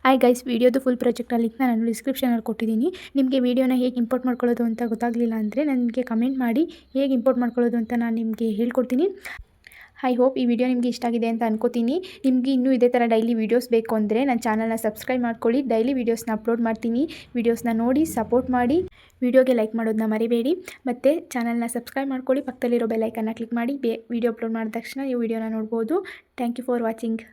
Hi guys, ವಿಡಿಯೋದು full project ಲಿಂಕ್ನ ನಾನು ಡಿಸ್ಕ್ರಿಪ್ಷನಲ್ಲಿ ಕೊಟ್ಟಿದ್ದೀನಿ. ನಿಮಗೆ ವಿಡಿಯೋನ ಹೇಗೆ ಇಂಪೋರ್ಟ್ ಮಾಡ್ಕೊಳ್ಳೋದು ಅಂತ ಗೊತ್ತಾಗಲಿಲ್ಲ ಅಂದರೆ ನನಗೆ ಕಮೆಂಟ್ ಮಾಡಿ, ಹೇಗೆ ಇಂಪೋರ್ಟ್ ಮಾಡ್ಕೊಳ್ಳೋದು ಅಂತ ನಾನು ನಿಮಗೆ ಹೇಳ್ಕೊಡ್ತೀನಿ. ಐ ಹೋಪ್ ಈ ವಿಡಿಯೋ ನಿಮಗೆ ಇಷ್ಟ ಆಗಿದೆ ಅಂತ ಅನ್ಕೋತೀನಿ. ನಿಮಗೆ ಇನ್ನೂ ಇದೇ ಥರ ಡೈಲಿ ವೀಡಿಯೋಸ್ ಬೇಕು ಅಂದರೆ ನನ್ನ ಚಾನಲ್ನ ಸಬ್ಸ್ಕ್ರೈಬ್ ಮಾಡ್ಕೊಳ್ಳಿ. ಡೈಲಿ ವೀಡಿಯೋಸ್ನ ಅಪ್ಲೋಡ್ ಮಾಡ್ತೀನಿ. ವೀಡಿಯೋಸ್ನ ನೋಡಿ ಸಪೋರ್ಟ್ ಮಾಡಿ. ವಿಡಿಯೋಗೆ ಲೈಕ್ ಮಾಡೋದನ್ನ ಮರಿಬೇಡಿ. ಮತ್ತು ಚಾನಲ್ನ ಸಬ್ಸ್ಕ್ರೈಬ್ ಮಾಡ್ಕೊಳ್ಳಿ. ಪಕ್ಕದಲ್ಲಿರೋ ಬೆಲ್ ಐಕನ್ನ ಕ್ಲಿಕ್ ಮಾಡಿ. ವಿಡಿಯೋ ಅಪ್ಲೋಡ್ ಮಾಡಿದ ತಕ್ಷಣ ನೀವು ವಿಡಿಯೋನ ನೋಡ್ಬೋದು. Thank you for watching.